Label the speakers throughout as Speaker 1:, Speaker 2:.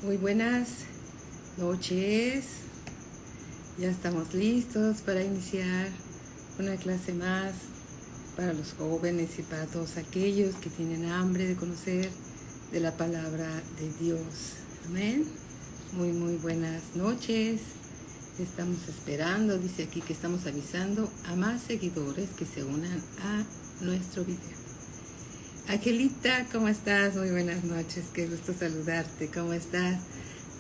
Speaker 1: Muy buenas noches. Ya estamos listos para iniciar una clase más para los jóvenes y para todos aquellos que tienen hambre de conocer de la palabra de Dios. Amén. Muy buenas noches. Estamos esperando, dice aquí que estamos avisando a más seguidores que se unan a nuestro video. Angelita, ¿cómo estás? Muy buenas noches, qué gusto saludarte. ¿Cómo estás?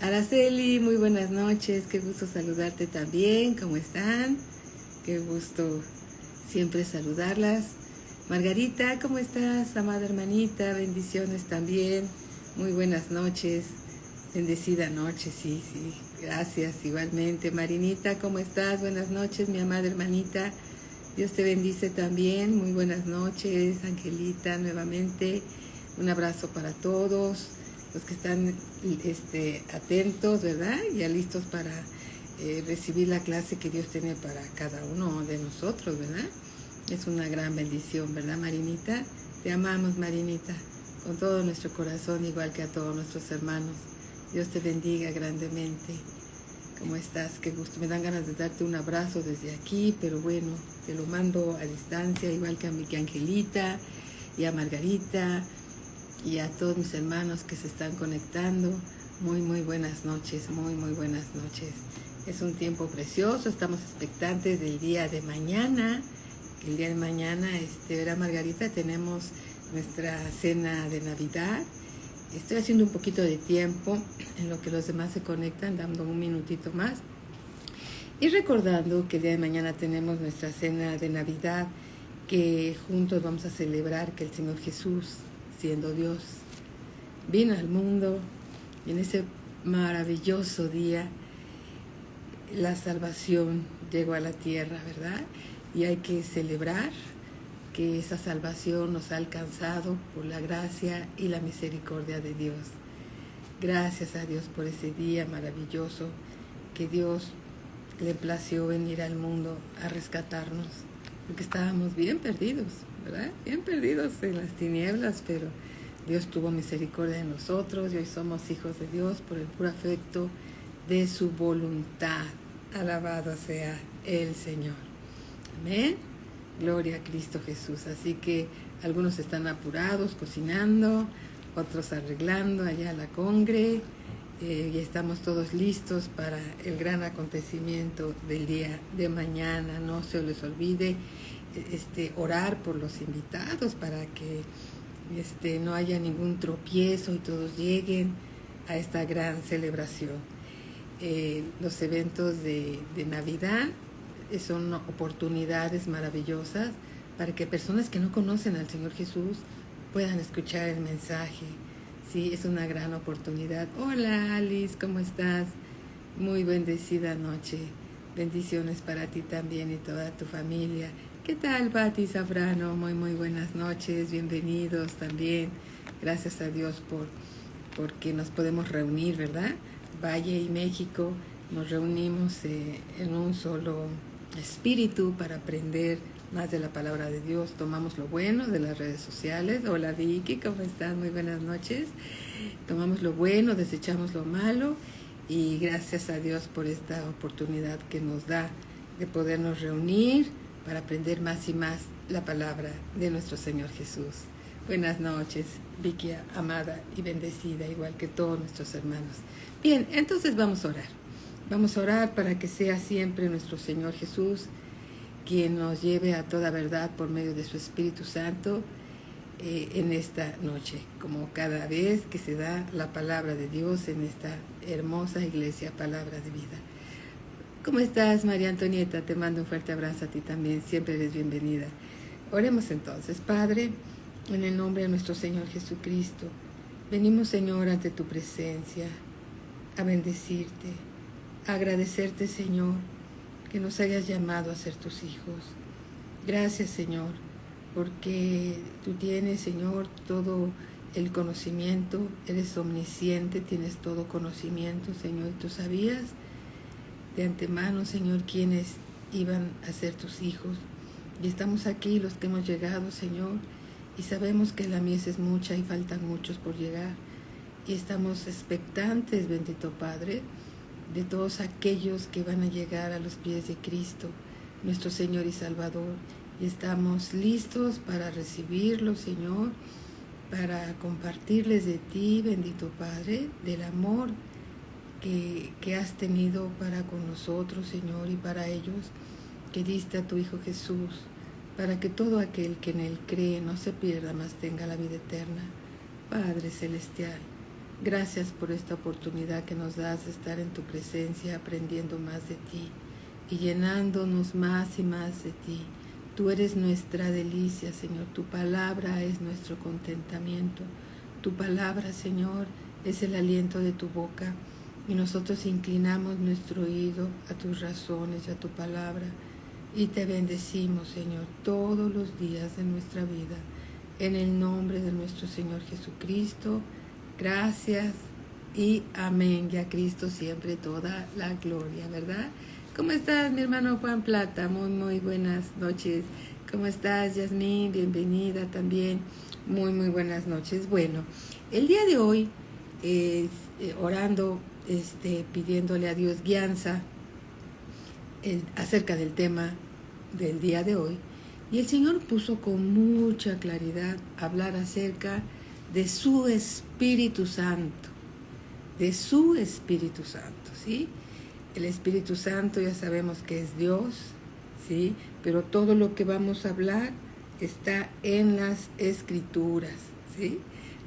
Speaker 1: Araceli, muy buenas noches, qué gusto saludarte también. ¿Cómo están? Qué gusto siempre saludarlas. Margarita, ¿cómo estás? Amada hermanita, bendiciones también. Muy buenas noches, bendecida noche, sí. Gracias, igualmente. Marinita, ¿cómo estás? Buenas noches, mi amada hermanita. Dios te bendice también. Muy buenas noches, Angelita, nuevamente. Un abrazo para todos los que están atentos, ¿verdad? Ya listos para recibir la clase que Dios tiene para cada uno de nosotros, ¿verdad? Es una gran bendición, ¿verdad, Marinita? Te amamos, Marinita, con todo nuestro corazón, igual que a todos nuestros hermanos. Dios te bendiga grandemente. ¿Cómo estás? Qué gusto. Me dan ganas de darte un abrazo desde aquí, pero bueno, te lo mando a distancia, igual que a mi Angelita y a Margarita y a todos mis hermanos que se están conectando. Muy buenas noches, muy buenas noches. Es un tiempo precioso, estamos expectantes del día de mañana. El día de mañana, ¿verdad, Margarita? Tenemos nuestra cena de Navidad. Estoy haciendo un poquito de tiempo en lo que los demás se conectan, dando un minutito más. Y recordando que el día de mañana tenemos nuestra cena de Navidad, que juntos vamos a celebrar que el Señor Jesús, siendo Dios, vino al mundo y en ese maravilloso día la salvación llegó a la tierra, ¿verdad? Y hay que celebrar que esa salvación nos ha alcanzado por la gracia y la misericordia de Dios. Gracias a Dios por ese día maravilloso que Dios le plació venir al mundo a rescatarnos, porque estábamos bien perdidos, ¿verdad? Bien perdidos en las tinieblas, pero Dios tuvo misericordia de nosotros y hoy somos hijos de Dios por el puro afecto de su voluntad. Alabado sea el Señor. Amén. Gloria a Cristo Jesús. Así que algunos están apurados, cocinando, otros arreglando allá la congre, y estamos todos listos para el gran acontecimiento del día de mañana. No se les olvide orar por los invitados para que no haya ningún tropiezo y todos lleguen a esta gran celebración. Los eventos de Navidad son oportunidades maravillosas para que personas que no conocen al Señor Jesús puedan escuchar el mensaje. Sí, es una gran oportunidad. Hola Alice, ¿cómo estás? Muy bendecida noche. Bendiciones para ti también y toda tu familia. ¿Qué tal, Pati Zafrano? Muy buenas noches, bienvenidos también. Gracias a Dios porque nos podemos reunir, ¿verdad? Valle y México nos reunimos en un solo espíritu para aprender más de la palabra de Dios. Tomamos lo bueno de las redes sociales. Hola Vicky, ¿cómo estás? Muy buenas noches. Tomamos lo bueno, desechamos lo malo y gracias a Dios por esta oportunidad que nos da de podernos reunir para aprender más y más la palabra de nuestro Señor Jesús. Buenas noches, Vicky, amada y bendecida, igual que todos nuestros hermanos. Bien, entonces vamos a orar. Vamos a orar para que sea siempre nuestro Señor Jesús quien nos lleve a toda verdad por medio de su Espíritu Santo en esta noche, como cada vez que se da la palabra de Dios en esta hermosa iglesia, palabra de vida. ¿Cómo estás, María Antonieta? Te mando un fuerte abrazo a ti también, siempre eres bienvenida. Oremos entonces. Padre, en el nombre de nuestro Señor Jesucristo, venimos, Señor, ante tu presencia a bendecirte, a agradecerte, Señor, que nos hayas llamado a ser tus hijos. Gracias, Señor, porque tú tienes, Señor, todo el conocimiento, eres omnisciente, tienes todo conocimiento, Señor, y tú sabías de antemano, Señor, quiénes iban a ser tus hijos. Y estamos aquí, los que hemos llegado, Señor, y sabemos que la mies es mucha y faltan muchos por llegar. y estamos expectantes, bendito Padre, de todos aquellos que van a llegar a los pies de Cristo, nuestro Señor y Salvador. Y estamos listos para recibirlo, Señor, para compartirles de ti, bendito Padre, del amor que has tenido para con nosotros, Señor, y para ellos, que diste a tu Hijo Jesús, para que todo aquel que en Él cree no se pierda, mas tenga la vida eterna. Padre Celestial, gracias por esta oportunidad que nos das de estar en tu presencia, aprendiendo más de ti y llenándonos más y más de ti. Tú eres nuestra delicia, Señor. Tu palabra es nuestro contentamiento. Tu palabra, Señor, es el aliento de tu boca. Y nosotros inclinamos nuestro oído a tus razones y a tu palabra. Y te bendecimos, Señor, todos los días de nuestra vida. En el nombre de nuestro Señor Jesucristo. Gracias y amén. Y a Cristo siempre toda la gloria, ¿verdad? ¿Cómo estás, mi hermano Juan Plata? Muy buenas noches. ¿Cómo estás, Yasmín? Bienvenida también. Muy buenas noches. Bueno, el día de hoy, orando, pidiéndole a Dios guianza acerca del tema del día de hoy, y el Señor puso con mucha claridad hablar acerca de su Espíritu Santo, ¿sí? El Espíritu Santo ya sabemos que es Dios, ¿sí? Pero todo lo que vamos a hablar está en las Escrituras, ¿sí?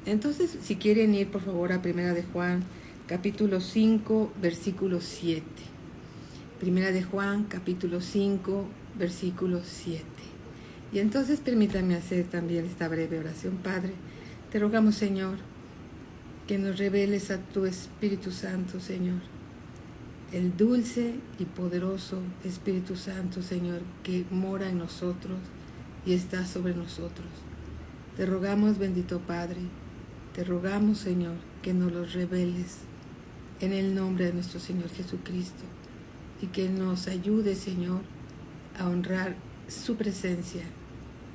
Speaker 1: Entonces, si quieren ir, por favor, a Primera de Juan, capítulo 5, versículo 7. Primera de Juan, capítulo 5, versículo 7. Y entonces permítanme hacer también esta breve oración. Padre, te rogamos, Señor, que nos reveles a tu Espíritu Santo, Señor. El dulce y poderoso Espíritu Santo, Señor, que mora en nosotros y está sobre nosotros. Te rogamos, bendito Padre, te rogamos, Señor, que nos los reveles en el nombre de nuestro Señor Jesucristo y que nos ayude, Señor, a honrar su presencia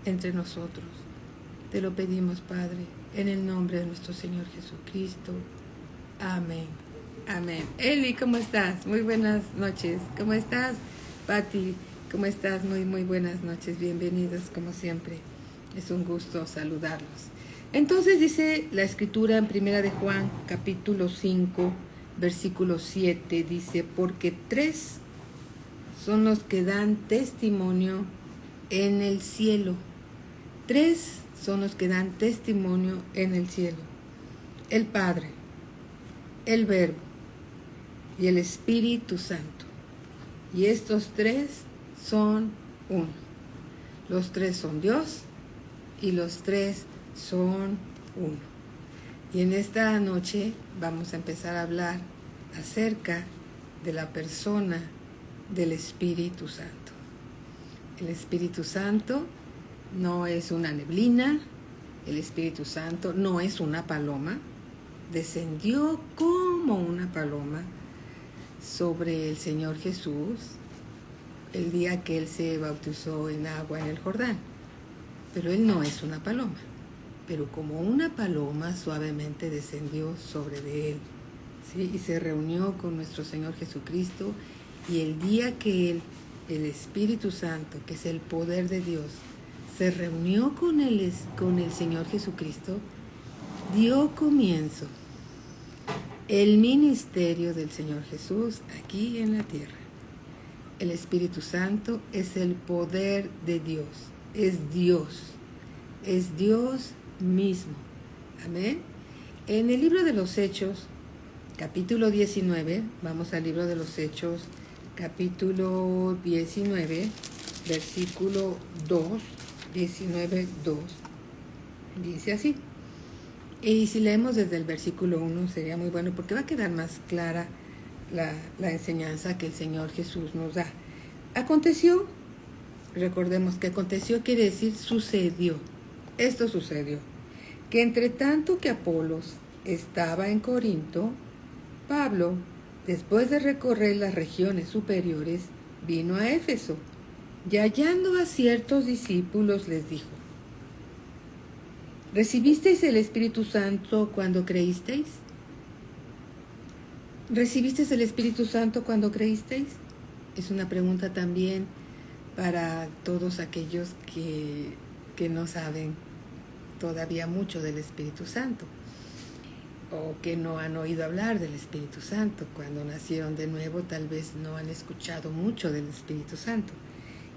Speaker 1: entre nosotros. Te lo pedimos, Padre, en el nombre de nuestro Señor Jesucristo. Amén. Amén. Eli, ¿cómo estás? Muy buenas noches. ¿Cómo estás? Patti, ¿cómo estás? Muy buenas noches. Bienvenidos, como siempre. Es un gusto saludarlos. Entonces dice la Escritura en Primera de Juan, capítulo 5, versículo 7, dice, porque 3 son los que dan testimonio en el cielo. 3 son los que dan testimonio en el cielo. El Padre, el Verbo y el Espíritu Santo. Y estos 3 son uno. Los 3 son Dios y los 3 son uno. Y en esta noche vamos a empezar a hablar acerca de la persona del Espíritu Santo. El Espíritu Santo no es una neblina, el Espíritu Santo no es una paloma. Descendió como una paloma sobre el Señor Jesús el día que Él se bautizó en agua en el Jordán. Pero Él no es una paloma, pero como una paloma suavemente descendió sobre de Él, ¿sí? Y se reunió con nuestro Señor Jesucristo, y el día que Él, el Espíritu Santo, que es el poder de Dios, se reunió con el Señor Jesucristo, dio comienzo el ministerio del Señor Jesús aquí en la tierra. El Espíritu Santo es el poder de Dios, es Dios mismo. Amén. En el libro de los Hechos, capítulo 19, vamos al libro de los Hechos, capítulo 19, versículo 2, 19:2, dice así. Y si leemos desde el versículo 1 sería muy bueno, porque va a quedar más clara la enseñanza que el Señor Jesús nos da. Aconteció, recordemos que aconteció quiere decir sucedió. Esto sucedió, que entre tanto que Apolos estaba en Corinto, Pablo, después de recorrer las regiones superiores, vino a Éfeso, y hallando a ciertos discípulos les dijo: ¿Recibisteis el Espíritu Santo cuando creísteis? ¿Recibiste el Espíritu Santo cuando creísteis? Es una pregunta también para todos aquellos que no saben todavía mucho del Espíritu Santo o que no han oído hablar del Espíritu Santo. Cuando nacieron de nuevo tal vez no han escuchado mucho del Espíritu Santo.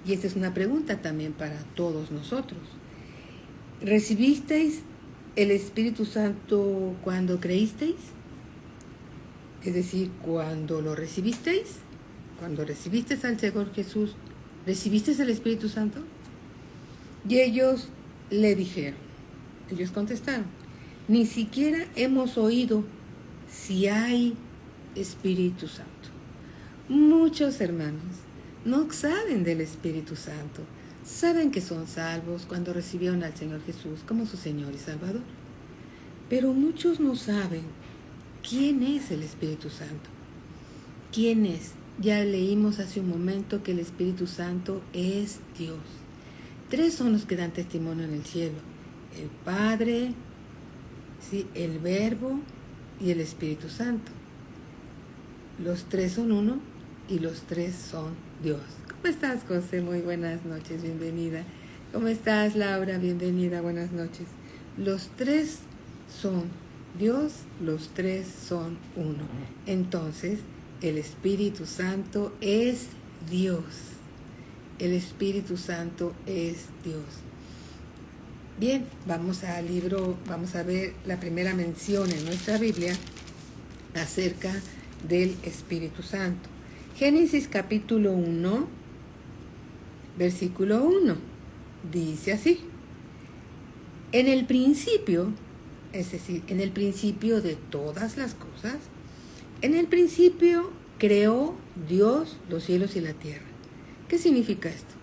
Speaker 1: Y esta es una pregunta también para todos nosotros. ¿Recibisteis el Espíritu Santo cuando creísteis? Es decir, cuando lo recibisteis, cuando recibiste al Señor Jesús, ¿recibiste el Espíritu Santo? Y ellos le dijeron, ellos contestaron, ni siquiera hemos oído si hay Espíritu Santo. Muchos hermanos no saben del Espíritu Santo. Saben que son salvos cuando recibieron al Señor Jesús como su Señor y Salvador. Pero muchos no saben quién es el Espíritu Santo. ¿Quién es? Ya leímos hace un momento que el Espíritu Santo es Dios. 3 son los que dan testimonio en el cielo: el Padre, ¿sí?, el Verbo y el Espíritu Santo. Los 3 son uno y los 3 son Dios. ¿Cómo estás, José? Muy buenas noches, bienvenida. ¿Cómo estás, Laura? Bienvenida, buenas noches. Los 3 son Dios, los 3 son uno. Entonces, el Espíritu Santo es Dios. El Espíritu Santo es Dios. Bien, vamos al libro, vamos a ver la primera mención en nuestra Biblia acerca del Espíritu Santo. Génesis capítulo 1, versículo 1, dice así: en el principio, es decir, en el principio de todas las cosas, en el principio creó Dios los cielos y la tierra. ¿Qué significa esto?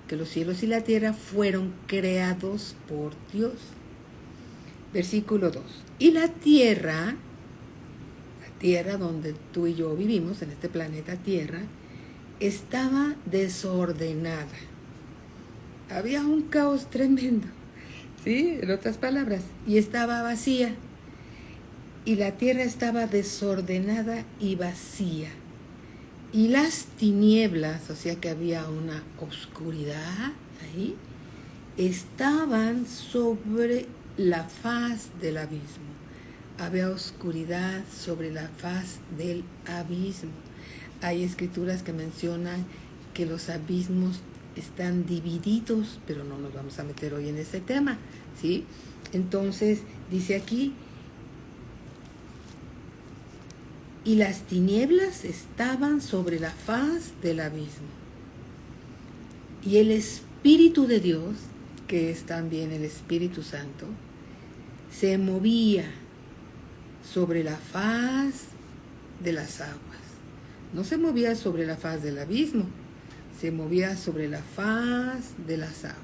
Speaker 1: Que los cielos y la tierra fueron creados por Dios. Versículo 2. Y la tierra donde tú y yo vivimos, en este planeta Tierra, estaba desordenada. Había un caos tremendo, ¿sí? En otras palabras, y estaba vacía. Y la tierra estaba desordenada y vacía. Y las tinieblas, o sea que había una oscuridad ahí, estaban sobre la faz del abismo. Había oscuridad sobre la faz del abismo. Hay escrituras que mencionan que los abismos están divididos, pero no nos vamos a meter hoy en ese tema, ¿sí? Entonces, dice aquí, y las tinieblas estaban sobre la faz del abismo. Y el Espíritu de Dios, que es también el Espíritu Santo, se movía sobre la faz de las aguas. No se movía sobre la faz del abismo, se movía sobre la faz de las aguas.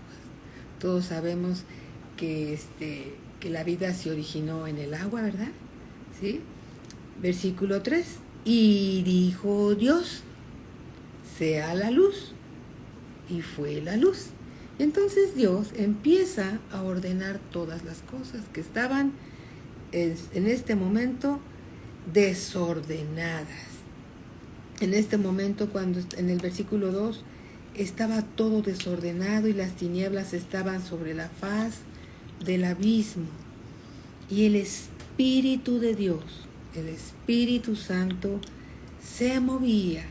Speaker 1: Todos sabemos que la vida se originó en el agua, ¿verdad? ¿Sí? Versículo 3. Y dijo Dios, sea la luz. Y fue la luz. Entonces Dios empieza a ordenar todas las cosas que estaban en este momento desordenadas. En este momento, cuando en el versículo 2 estaba todo desordenado y las tinieblas estaban sobre la faz del abismo, y el Espíritu de Dios, el Espíritu Santo, se movía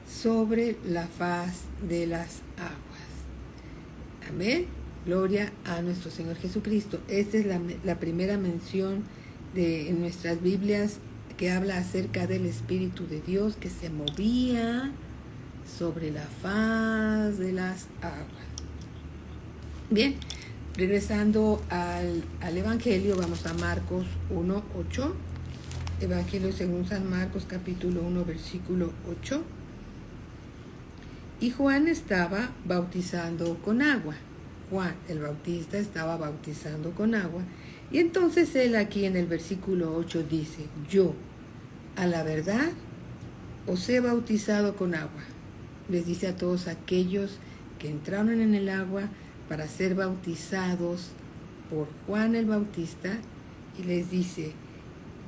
Speaker 1: sobre la faz de las aguas. Amén. Gloria a nuestro Señor Jesucristo. Esta es la primera mención en nuestras Biblias que habla acerca del Espíritu de Dios que se movía sobre la faz de las aguas. Bien, regresando al Evangelio, vamos a Marcos 1:8. Evangelio según San Marcos, capítulo 1, versículo 8. Y Juan estaba bautizando con agua. Juan el Bautista estaba bautizando con agua. Y entonces él aquí en el versículo 8 dice, yo, a la verdad, os he bautizado con agua. Les dice a todos aquellos que entraron en el agua para ser bautizados por Juan el Bautista, y les dice,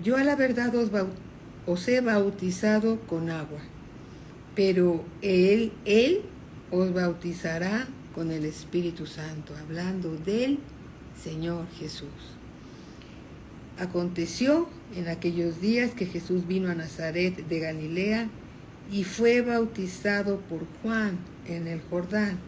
Speaker 1: yo a la verdad os he bautizado con agua, pero él os bautizará con el Espíritu Santo, hablando del Señor Jesús. Aconteció en aquellos días que Jesús vino a Nazaret de Galilea y fue bautizado por Juan en el Jordán.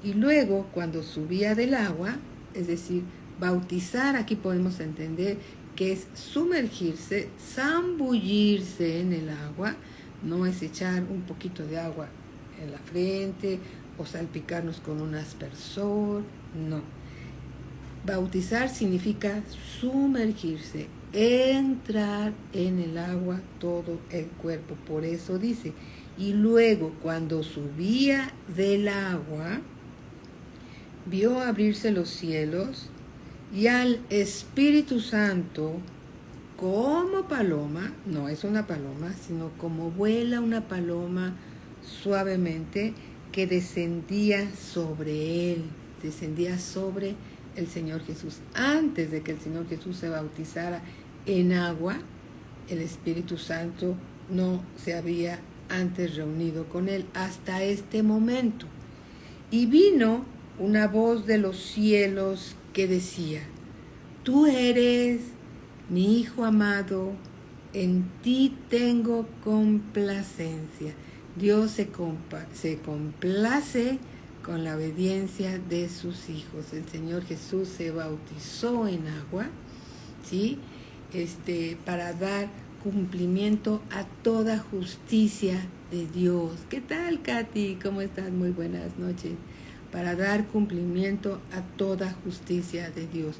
Speaker 1: Y luego, cuando subía del agua, es decir, bautizar, aquí podemos entender que es sumergirse, zambullirse en el agua, no es echar un poquito de agua en la frente o salpicarnos con un aspersor, no. Bautizar significa sumergirse, entrar en el agua todo el cuerpo. Por eso dice, y luego cuando subía del agua, vio abrirse los cielos y al Espíritu Santo como paloma, no es una paloma, sino como vuela una paloma suavemente, que descendía sobre él, descendía sobre el Señor Jesús. Antes de que el Señor Jesús se bautizara en agua, el Espíritu Santo no se había antes reunido con él hasta este momento. Y vino una voz de los cielos que decía, tú eres mi Hijo amado, en ti tengo complacencia. Dios se complace con la obediencia de sus hijos. El Señor Jesús se bautizó en agua, ¿sí? Para dar cumplimiento a toda justicia de Dios. ¿Qué tal, Katy? ¿Cómo estás? Muy buenas noches. Para dar cumplimiento a toda justicia de Dios.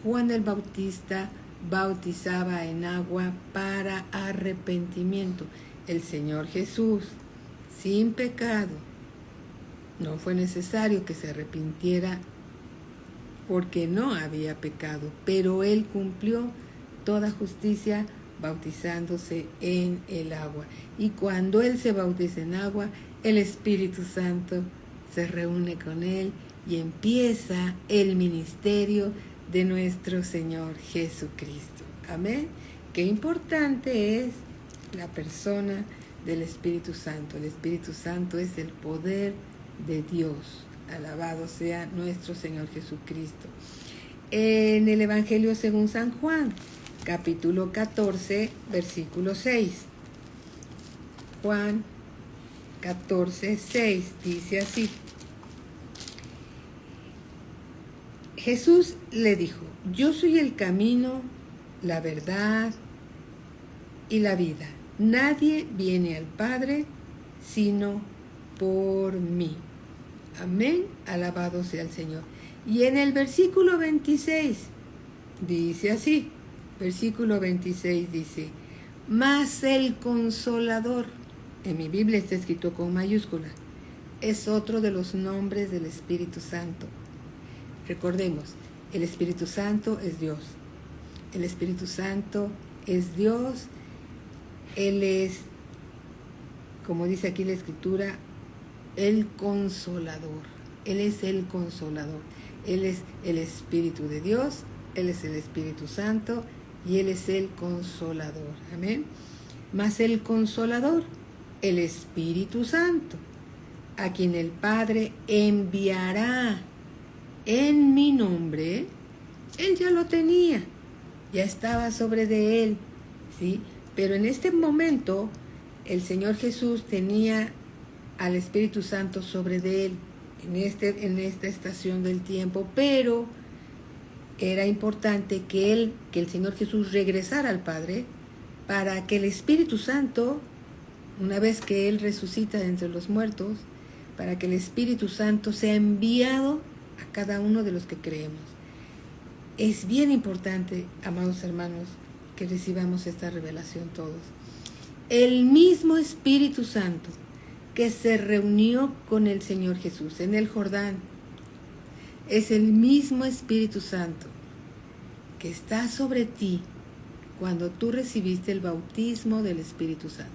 Speaker 1: Juan el Bautista bautizaba en agua para arrepentimiento. El Señor Jesús, sin pecado, no fue necesario que se arrepintiera porque no había pecado, pero Él cumplió toda justicia bautizándose en el agua. Y cuando Él se bautiza en agua, el Espíritu Santo se reúne con Él y empieza el ministerio de nuestro Señor Jesucristo. Amén. Qué importante es la persona del Espíritu Santo. El Espíritu Santo es el poder de Dios. Alabado sea nuestro Señor Jesucristo. En el Evangelio según San Juan, capítulo 14, versículo 6. Juan 14, 6 dice así. Jesús le dijo, yo soy el camino, la verdad y la vida. Nadie viene al Padre sino por mí. Amén. Alabado sea el Señor. Y en el versículo 26 dice así. Versículo 26 dice, mas el Consolador, en mi Biblia está escrito con mayúscula, es otro de los nombres del Espíritu Santo. Recordemos, el Espíritu Santo es Dios. El Espíritu Santo es Dios. Él es, como dice aquí la Escritura, el Consolador. Él es el Consolador. Él es el Espíritu de Dios. Él es el Espíritu Santo. Y Él es el Consolador. Amén. Mas el Consolador, el Espíritu Santo, a quien el Padre enviará en mi nombre, Él ya lo tenía, ya estaba sobre de Él, ¿sí? Pero en este momento, el Señor Jesús tenía al Espíritu Santo sobre de Él, en esta estación del tiempo, pero era importante que el Señor Jesús regresara al Padre, para que el Espíritu Santo, una vez que Él resucita de entre los muertos, para que el Espíritu Santo sea enviado a cada uno de los que creemos. Es bien importante, amados hermanos, que recibamos esta revelación todos. El mismo Espíritu Santo que se reunió con el Señor Jesús en el Jordán, es el mismo Espíritu Santo que está sobre ti cuando tú recibiste el bautismo del Espíritu Santo.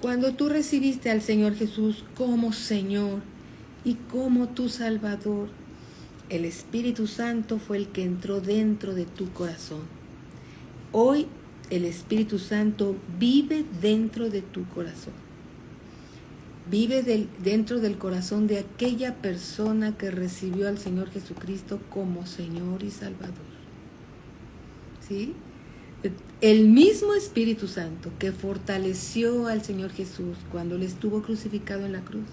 Speaker 1: Cuando tú recibiste al Señor Jesús como Señor y como tu Salvador, el Espíritu Santo fue el que entró dentro de tu corazón. Hoy el Espíritu Santo vive dentro de tu corazón. Vive dentro del corazón de aquella persona que recibió al Señor Jesucristo como Señor y Salvador. ¿Sí? El mismo Espíritu Santo que fortaleció al Señor Jesús cuando Él estuvo crucificado en la cruz.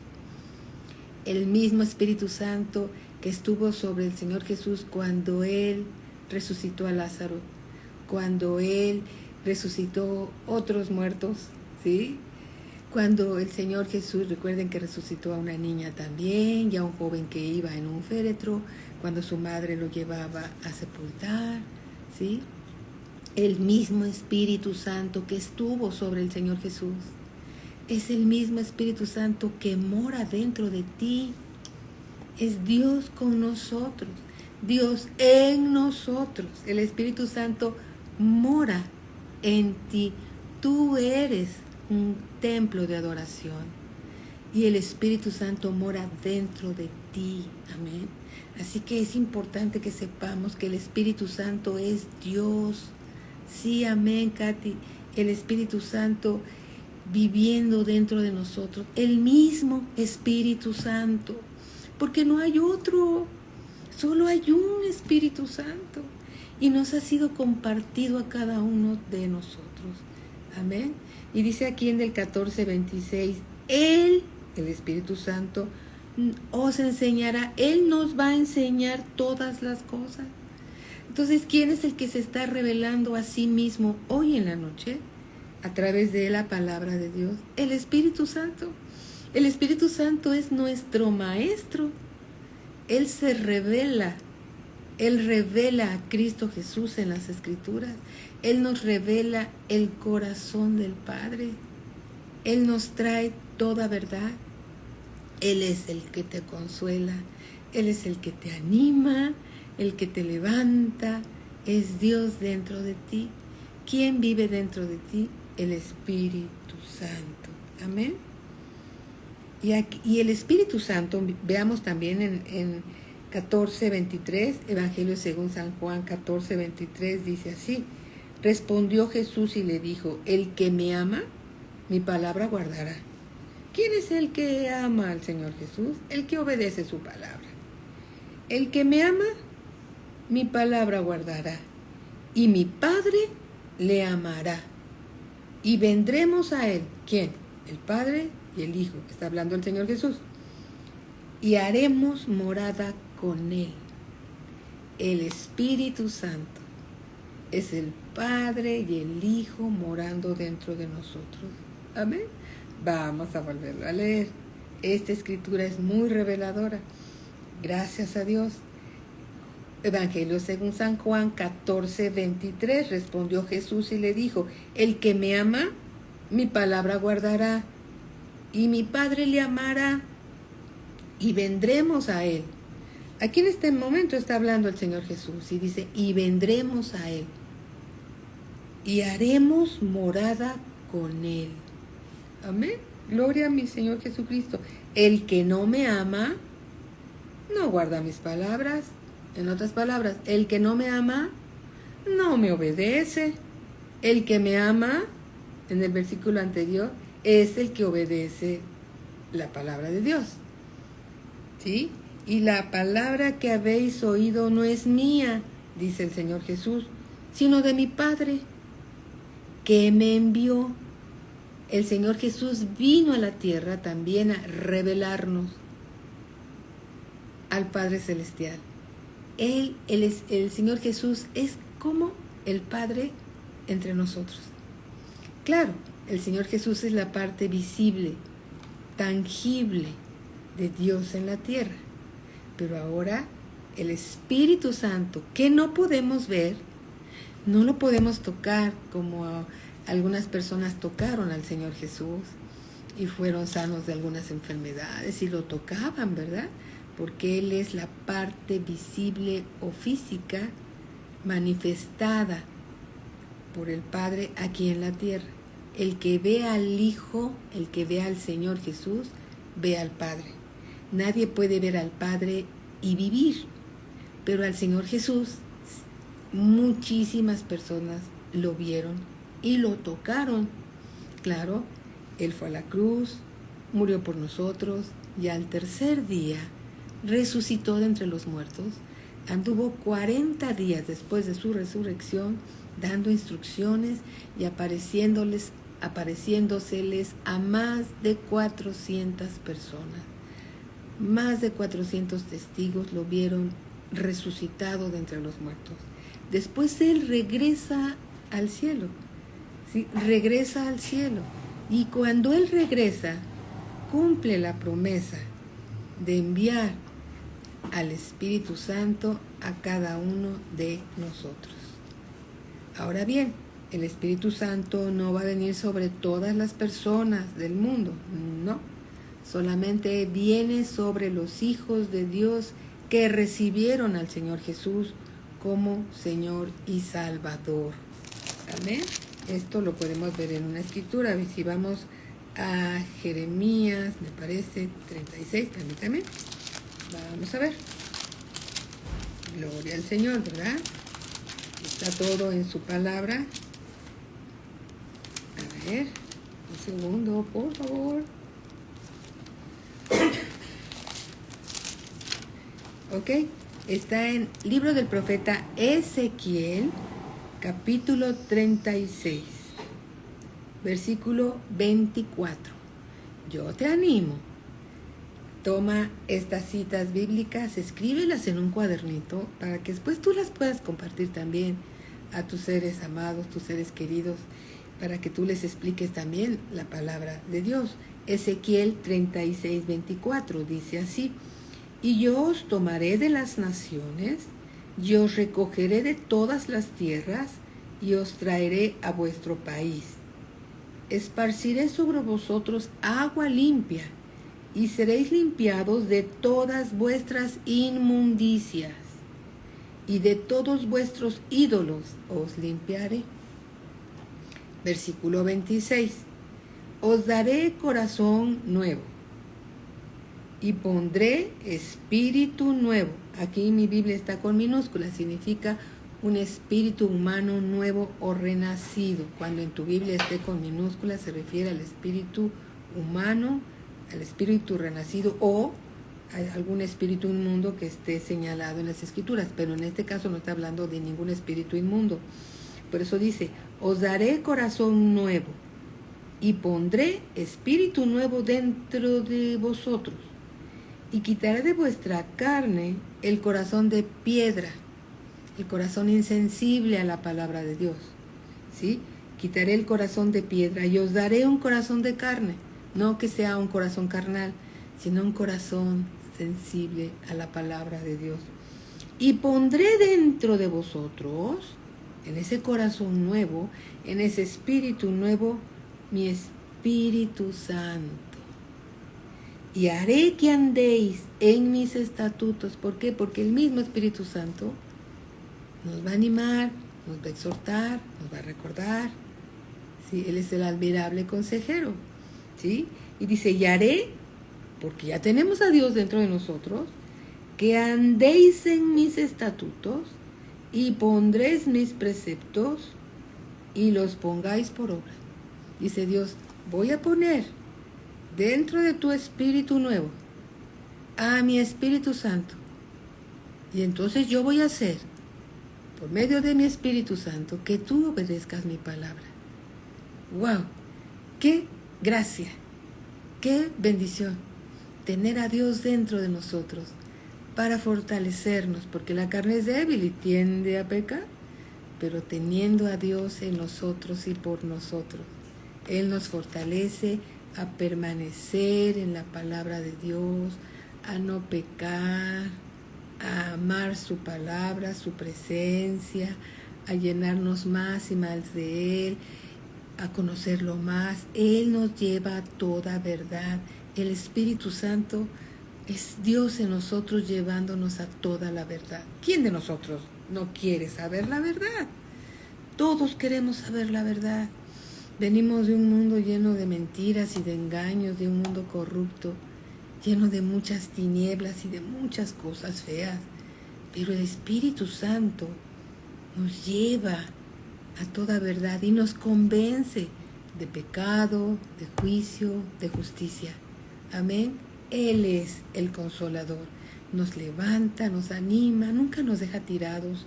Speaker 1: El mismo Espíritu Santo que estuvo sobre el Señor Jesús cuando Él resucitó a Lázaro, cuando Él resucitó otros muertos, ¿sí? Cuando el Señor Jesús, recuerden que resucitó a una niña también, y a un joven que iba en un féretro, cuando su madre lo llevaba a sepultar, ¿sí? El mismo Espíritu Santo que estuvo sobre el Señor Jesús es el mismo Espíritu Santo que mora dentro de ti. Es Dios con nosotros, Dios en nosotros. El Espíritu Santo mora en ti. Tú eres un templo de adoración y el Espíritu Santo mora dentro de ti. Amén. Así que es importante que sepamos que el Espíritu Santo es Dios. Sí, amén, Katy. El Espíritu Santo viviendo dentro de nosotros. El mismo Espíritu Santo. Porque no hay otro. Solo hay un Espíritu Santo. Y nos ha sido compartido a cada uno de nosotros. Amén. Y dice aquí en el 14:26, Él, el Espíritu Santo, os enseñará. Él nos va a enseñar todas las cosas. Entonces, ¿quién es el que se está revelando a sí mismo hoy en la noche? A través de la palabra de Dios. El Espíritu Santo. El Espíritu Santo es nuestro maestro. Él se revela. Él revela a Cristo Jesús en las Escrituras. Él nos revela el corazón del Padre. Él nos trae toda verdad. Él es el que te consuela. Él es el que te anima, el que te levanta. Es Dios dentro de ti. ¿Quién vive dentro de ti? El Espíritu Santo. Amén. Y el Espíritu Santo, veamos también en 14:23, Evangelio según San Juan 14:23, dice así: respondió Jesús y le dijo, el que me ama, mi palabra guardará. ¿Quién es el que ama al Señor Jesús? El que obedece su palabra. El que me ama, mi palabra guardará, y mi Padre le amará, y vendremos a Él. ¿Quién? El Padre y el Hijo. Está hablando el Señor Jesús. Y haremos morada con Él. El Espíritu Santo es el Padre y el Hijo morando dentro de nosotros. Amén. Vamos a volverlo a leer. Esta escritura es muy reveladora. Gracias a Dios. Evangelio según San Juan 14:23. Respondió Jesús y le dijo, el que me ama, mi palabra guardará, y mi Padre le amará, y vendremos a Él. Aquí en este momento está hablando el Señor Jesús y dice, y vendremos a Él, y haremos morada con Él. Amén. Gloria a mi Señor Jesucristo. El que no me ama, no guarda mis palabras. En otras palabras, el que no me ama, no me obedece. El que me ama, en el versículo anterior, es el que obedece la palabra de Dios. ¿Sí? Y la palabra que habéis oído no es mía, dice el Señor Jesús, sino de mi Padre, que me envió. El Señor Jesús vino a la tierra también a revelarnos al Padre Celestial. El Señor Jesús es como el Padre entre nosotros. Claro, el Señor Jesús es la parte visible, tangible de Dios en la tierra. Pero ahora el Espíritu Santo, que no podemos ver, no lo podemos tocar como algunas personas tocaron al Señor Jesús y fueron sanos de algunas enfermedades y lo tocaban, ¿verdad? Porque Él es la parte visible o física manifestada por el Padre aquí en la tierra. El que ve al Hijo, el que ve al Señor Jesús, ve al Padre. Nadie puede ver al Padre y vivir, pero al Señor Jesús muchísimas personas lo vieron y lo tocaron. Claro, Él fue a la cruz, murió por nosotros y al tercer día resucitó de entre los muertos. Anduvo 40 días después de su resurrección dando instrucciones y apareciéndoseles a más de 400 personas. Más de 400 testigos lo vieron resucitado de entre los muertos. Después Él regresa al cielo, ¿sí? Regresa al cielo. Y cuando Él regresa, cumple la promesa de enviar al Espíritu Santo a cada uno de nosotros. Ahora bien, el Espíritu Santo no va a venir sobre todas las personas del mundo, no. Solamente viene sobre los hijos de Dios que recibieron al Señor Jesús como Señor y Salvador. Amén. Esto lo podemos ver en una escritura. Si vamos a Jeremías, me parece, 36, permítame. Vamos a ver. Gloria al Señor, ¿verdad? Está todo en su palabra. A ver, un segundo, por favor. Ok, está en libro del profeta Ezequiel, capítulo 36, versículo 24. Yo te animo. Toma estas citas bíblicas, escríbelas en un cuadernito para que después tú las puedas compartir también a tus seres amados, tus seres queridos, para que tú les expliques también la palabra de Dios. Ezequiel 36, 24 dice así: y yo os tomaré de las naciones, y os recogeré de todas las tierras, y os traeré a vuestro país. Esparciré sobre vosotros agua limpia, y seréis limpiados de todas vuestras inmundicias, y de todos vuestros ídolos os limpiaré. Versículo 26. Os daré corazón nuevo, y pondré espíritu nuevo. Aquí mi Biblia está con minúsculas, significa un espíritu humano nuevo o renacido. Cuando en tu Biblia esté con minúsculas se refiere al espíritu humano, al espíritu renacido o a algún espíritu inmundo que esté señalado en las Escrituras, pero en este caso no está hablando de ningún espíritu inmundo. Por eso dice, os daré corazón nuevo y pondré espíritu nuevo dentro de vosotros, y quitaré de vuestra carne el corazón de piedra, el corazón insensible a la palabra de Dios, ¿sí? Quitaré el corazón de piedra y os daré un corazón de carne, no que sea un corazón carnal, sino un corazón sensible a la palabra de Dios. Y pondré dentro de vosotros, en ese corazón nuevo, en ese espíritu nuevo, mi Espíritu Santo. Y haré que andéis en mis estatutos. ¿Por qué? Porque el mismo Espíritu Santo nos va a animar, nos va a exhortar, nos va a recordar. ¿Sí? Él es el admirable consejero. ¿Sí? Y dice, y haré, porque ya tenemos a Dios dentro de nosotros, que andéis en mis estatutos y pondréis mis preceptos y los pongáis por obra. Dice Dios, voy a poner dentro de tu espíritu nuevo a mi Espíritu Santo. Y entonces yo voy a hacer, por medio de mi Espíritu Santo, que tú obedezcas mi palabra. ¡Wow! ¡Qué gracia! ¡Qué bendición! Tener a Dios dentro de nosotros para fortalecernos, porque la carne es débil y tiende a pecar, pero teniendo a Dios en nosotros y por nosotros, Él nos fortalece a permanecer en la palabra de Dios, a no pecar, a amar su palabra, su presencia, a llenarnos más y más de Él, a conocerlo más. Él nos lleva a toda verdad. El Espíritu Santo es Dios en nosotros llevándonos a toda la verdad. ¿Quién de nosotros no quiere saber la verdad? Todos queremos saber la verdad. Venimos de un mundo lleno de mentiras y de engaños, de un mundo corrupto, lleno de muchas tinieblas y de muchas cosas feas. Pero el Espíritu Santo nos lleva a toda verdad y nos convence de pecado, de juicio, de justicia. Amén. Él es el consolador. Nos levanta, nos anima, nunca nos deja tirados.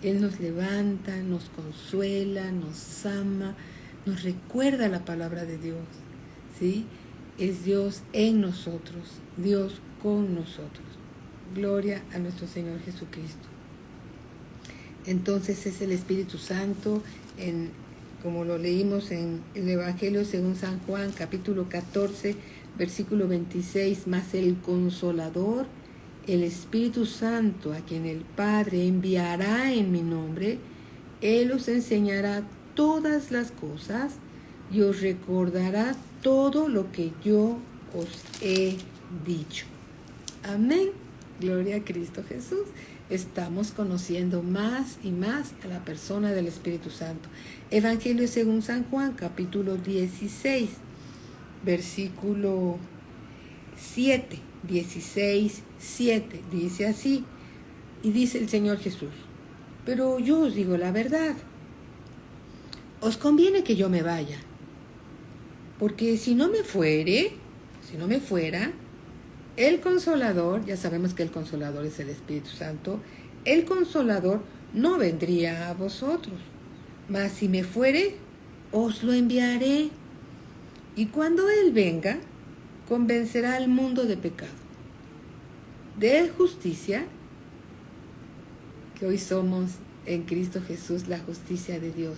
Speaker 1: Él nos levanta, nos consuela, nos ama, nos recuerda la palabra de Dios, ¿sí? Es Dios en nosotros, Dios con nosotros. Gloria a nuestro Señor Jesucristo. Entonces es el Espíritu Santo, como lo leímos en el Evangelio según San Juan, capítulo 14, versículo 26, más el Consolador, el Espíritu Santo, a quien el Padre enviará en mi nombre, Él os enseñará todas las cosas y os recordará todo lo que yo os he dicho. Amén. Gloria a Cristo Jesús. Estamos conociendo más y más a la persona del Espíritu Santo. Evangelio según San Juan, capítulo 16, versículo 7. 16, 7, dice así, y dice el Señor Jesús: pero yo os digo la verdad, os conviene que yo me vaya, porque si no me fuera, el Consolador, ya sabemos que el Consolador es el Espíritu Santo, el Consolador no vendría a vosotros, mas si me fuere, os lo enviaré, y cuando Él venga, convencerá al mundo de pecado, de justicia, que hoy somos en Cristo Jesús la justicia de Dios.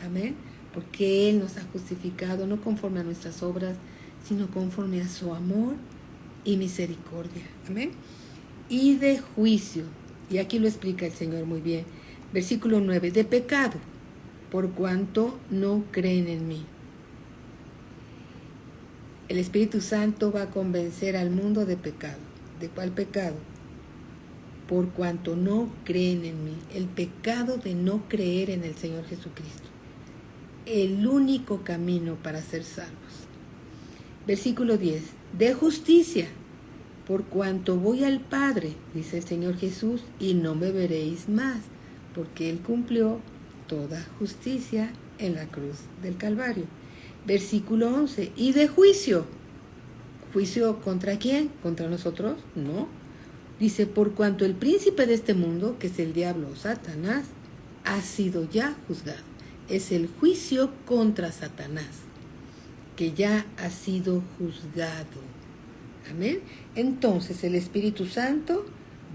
Speaker 1: Amén. Porque Él nos ha justificado no conforme a nuestras obras, sino conforme a su amor y misericordia. Amén. Y de juicio, y aquí lo explica el Señor muy bien. Versículo 9, de pecado, por cuanto no creen en mí. El Espíritu Santo va a convencer al mundo de pecado. ¿De cuál pecado? Por cuanto no creen en mí. El pecado de no creer en el Señor Jesucristo. El único camino para ser salvos. Versículo 10. De justicia, por cuanto voy al Padre, dice el Señor Jesús, y no me veréis más, porque Él cumplió toda justicia en la cruz del Calvario. Versículo 11, y de juicio. ¿Juicio contra quién? ¿Contra nosotros? No. Dice, por cuanto el príncipe de este mundo, que es el diablo, Satanás, ha sido ya juzgado. Es el juicio contra Satanás, que ya ha sido juzgado. Amén. Entonces el Espíritu Santo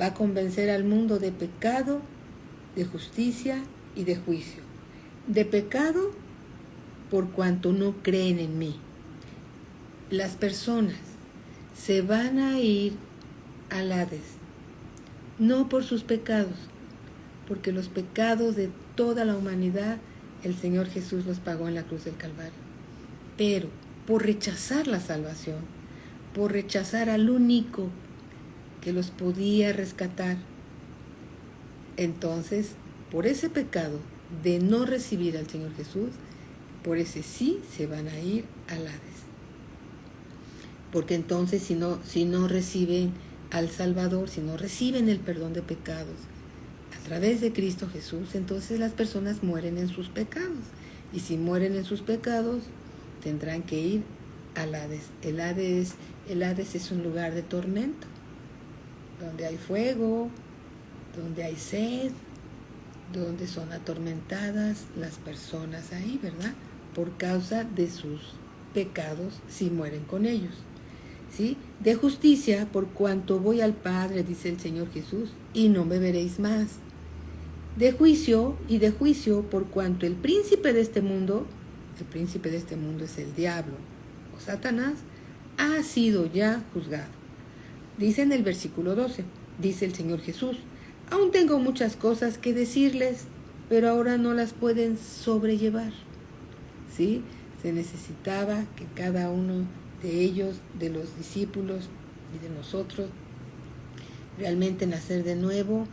Speaker 1: va a convencer al mundo de pecado, de justicia y de juicio. De pecado, por cuanto no creen en mí. Las personas se van a ir al Hades, no por sus pecados, porque los pecados de toda la humanidad el Señor Jesús los pagó en la cruz del Calvario, pero por rechazar la salvación, por rechazar al único que los podía rescatar. Entonces, por ese pecado de no recibir al Señor Jesús, por ese sí se van a ir al Hades. Porque entonces si no reciben al Salvador, si no reciben el perdón de pecados a través de Cristo Jesús, entonces las personas mueren en sus pecados. Y si mueren en sus pecados, tendrán que ir al Hades. El Hades es un lugar de tormento, donde hay fuego, donde hay sed, donde son atormentadas las personas ahí, ¿verdad? Por causa de sus pecados, si mueren con ellos, ¿sí? De justicia, por cuanto voy al Padre, dice el Señor Jesús, y no me veréis más. De juicio, por cuanto el príncipe de este mundo es el diablo, o Satanás, ha sido ya juzgado. Dice en el versículo 12, dice el Señor Jesús, aún tengo muchas cosas que decirles, pero ahora no las pueden sobrellevar. ¿Sí? Se necesitaba que cada uno de ellos, de los discípulos y de nosotros, realmente nacer de nuevo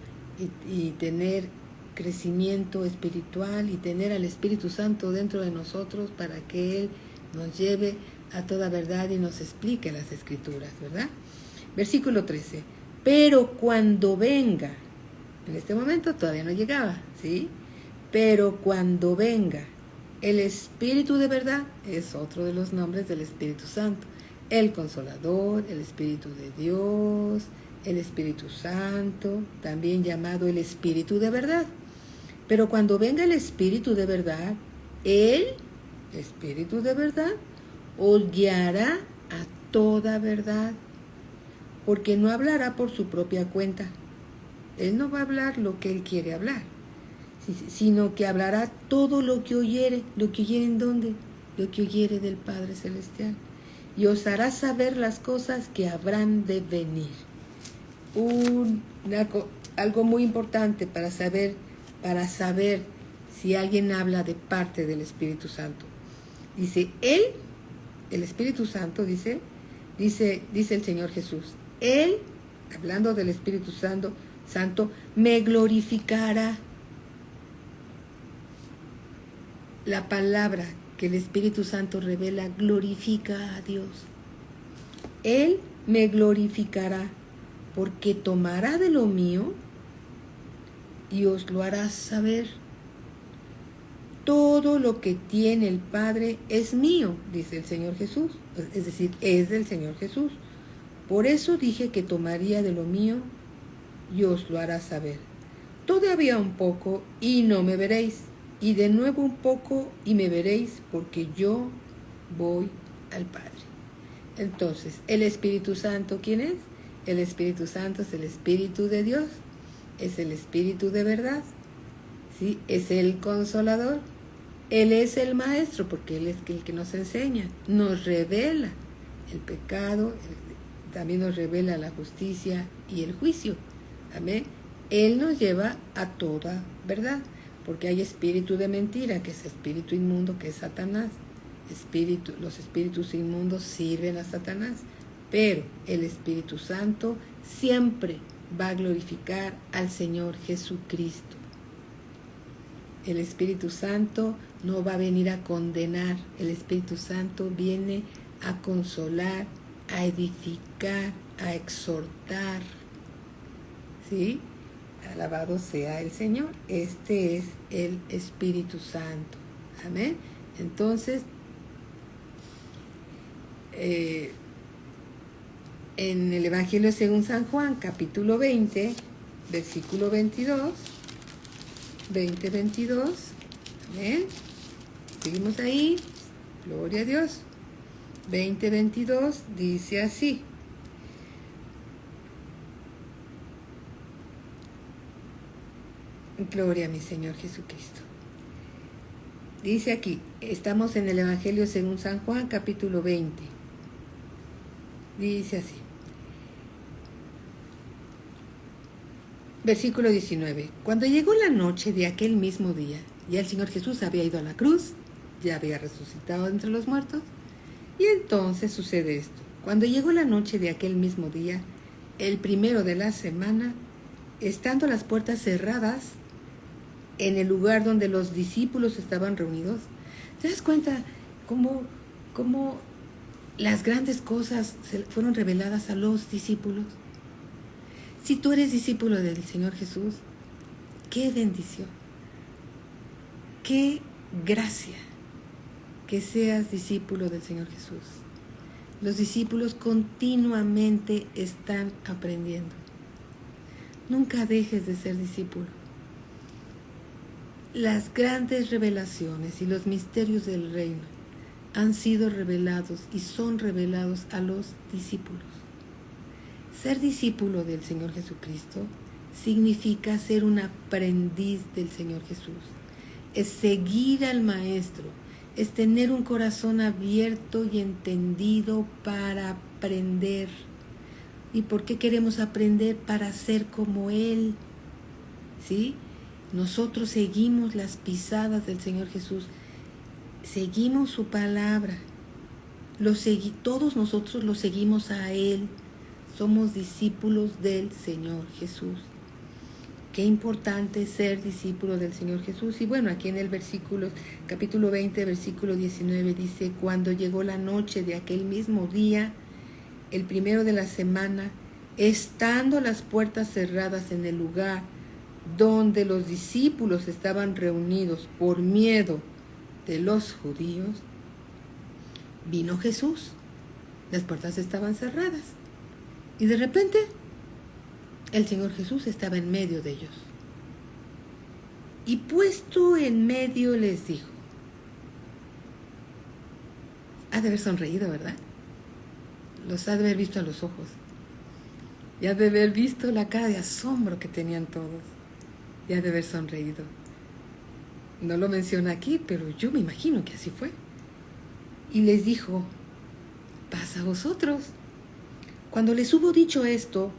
Speaker 1: y tener crecimiento espiritual y tener al Espíritu Santo dentro de nosotros para que Él nos lleve a toda verdad y nos explique las Escrituras, ¿verdad? Versículo 13. Pero cuando venga, en este momento todavía no llegaba, ¿sí? Pero cuando venga el Espíritu de verdad, es otro de los nombres del Espíritu Santo. El Consolador, el Espíritu de Dios, el Espíritu Santo, también llamado el Espíritu de verdad. Pero cuando venga el Espíritu de verdad, el Espíritu de verdad os guiará a toda verdad, porque no hablará por su propia cuenta. Él no va a hablar lo que él quiere hablar, sino que hablará todo lo que oyere. ¿Lo que oyere en dónde? Lo que oyere del Padre Celestial. Y os hará saber las cosas que habrán de venir. Algo muy importante para saber si alguien habla de parte del Espíritu Santo. Dice, el Espíritu Santo, dice el Señor Jesús, Él, hablando del Espíritu Santo, me glorificará. La palabra que el Espíritu Santo revela glorifica a Dios. Él me glorificará, porque tomará de lo mío y os lo hará saber. Todo lo que tiene el Padre es mío, dice el Señor Jesús. Es decir, es del Señor Jesús. Por eso dije que tomaría de lo mío y os lo hará saber. Todavía un poco y no me veréis. Y de nuevo un poco y me veréis, porque yo voy al Padre. Entonces, ¿el Espíritu Santo quién es? El Espíritu Santo es el Espíritu de Dios. Es el Espíritu de verdad. ¿Sí? Es el Consolador. Él es el Maestro, porque Él es el que nos enseña. Nos revela el pecado, también nos revela la justicia y el juicio. Amén. Él nos lleva a toda verdad. Porque hay espíritu de mentira, que es espíritu inmundo, que es Satanás. Los espíritus inmundos sirven a Satanás, pero el Espíritu Santo siempre va a glorificar al Señor Jesucristo. El Espíritu Santo no va a venir a condenar, el Espíritu Santo viene a consolar, a edificar, a exhortar. ¿Sí? Alabado sea el Señor. Este es el Espíritu Santo. Amén. Entonces, en el Evangelio según San Juan, capítulo 20, versículo 22, 22. Amén. Seguimos ahí. Gloria a Dios. 22 dice así. Gloria a mi Señor Jesucristo. Dice aquí, estamos en el Evangelio según San Juan, capítulo 20. Dice así. Versículo 19. Cuando llegó la noche de aquel mismo día, ya el Señor Jesús había ido a la cruz, ya había resucitado entre los muertos, y entonces sucede esto. Cuando llegó la noche de aquel mismo día, el primero de la semana, estando las puertas cerradas, en el lugar donde los discípulos estaban reunidos, ¿te das cuenta cómo las grandes cosas fueron reveladas a los discípulos? Si tú eres discípulo del Señor Jesús, qué bendición, qué gracia que seas discípulo del Señor Jesús. Los discípulos continuamente están aprendiendo. Nunca dejes de ser discípulo. Las grandes revelaciones y los misterios del reino han sido revelados y son revelados a los discípulos. Ser discípulo del Señor Jesucristo significa ser un aprendiz del Señor Jesús. Es seguir al Maestro, es tener un corazón abierto y entendido para aprender. ¿Y por qué queremos aprender? Para ser como Él. ¿Sí? Nosotros seguimos las pisadas del Señor Jesús, seguimos su palabra, todos nosotros lo seguimos a Él, somos discípulos del Señor Jesús. Qué importante ser discípulo del Señor Jesús. Y bueno, aquí en el capítulo 20, versículo 19 dice, cuando llegó la noche de aquel mismo día, el primero de la semana, estando las puertas cerradas en el lugar donde los discípulos estaban reunidos por miedo de los judíos, vino Jesús. Las puertas estaban cerradas y de repente el Señor Jesús estaba en medio de ellos. Y puesto en medio les dijo, ha de haber sonreído, ¿verdad? Los ha de haber visto a los ojos. Y ha de haber visto la cara de asombro que tenían todos. Y ha de haber sonreído. No lo menciona aquí, pero yo me imagino que así fue. Y les dijo, paz a vosotros. Cuando les hubo dicho esto,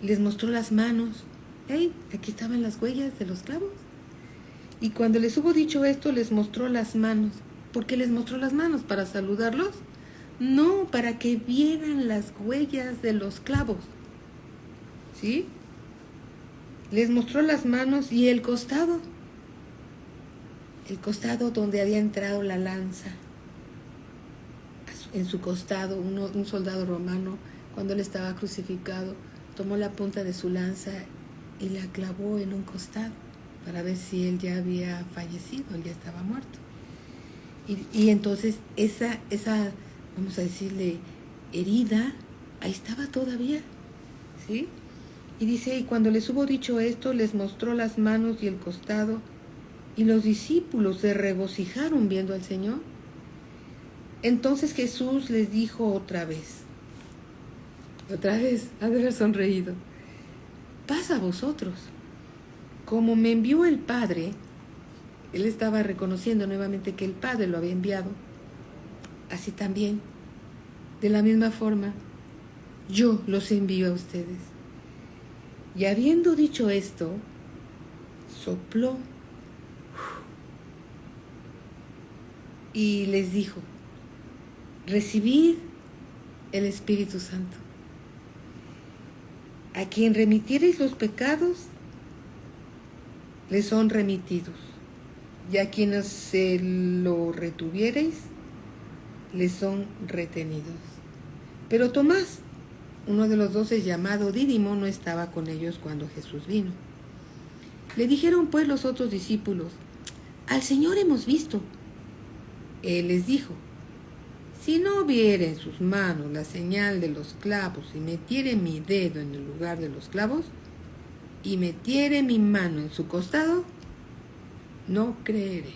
Speaker 1: les mostró las manos. ¡Hey! Aquí estaban las huellas de los clavos. Y cuando les hubo dicho esto, les mostró las manos. ¿Por qué les mostró las manos? ¿Para saludarlos? No, para que vieran las huellas de los clavos. ¿Sí? Les mostró las manos y el costado. El costado donde había entrado la lanza. En su costado, un soldado romano, cuando él estaba crucificado, tomó la punta de su lanza y la clavó en un costado para ver si él ya había fallecido, él ya estaba muerto. Y entonces esa, vamos a decirle, herida, ahí estaba todavía, ¿sí? Y dice, y cuando les hubo dicho esto, les mostró las manos y el costado, y los discípulos se regocijaron viendo al Señor. Entonces Jesús les dijo otra vez, ha de haber sonreído, paz a vosotros. Como me envió el Padre, él estaba reconociendo nuevamente que el Padre lo había enviado, así también, de la misma forma, yo los envío a ustedes. Y habiendo dicho esto, sopló y les dijo, recibid el Espíritu Santo. A quien remitiereis los pecados, les son remitidos. Y a quienes se lo retuviereis, les son retenidos. Pero Tomás, uno de los 12 llamado Dídimo, no estaba con ellos cuando Jesús vino. Le dijeron pues los otros discípulos, al Señor hemos visto. Él les dijo, si no viere en sus manos la señal de los clavos y metiere mi dedo en el lugar de los clavos y metiere mi mano en su costado, no creeré.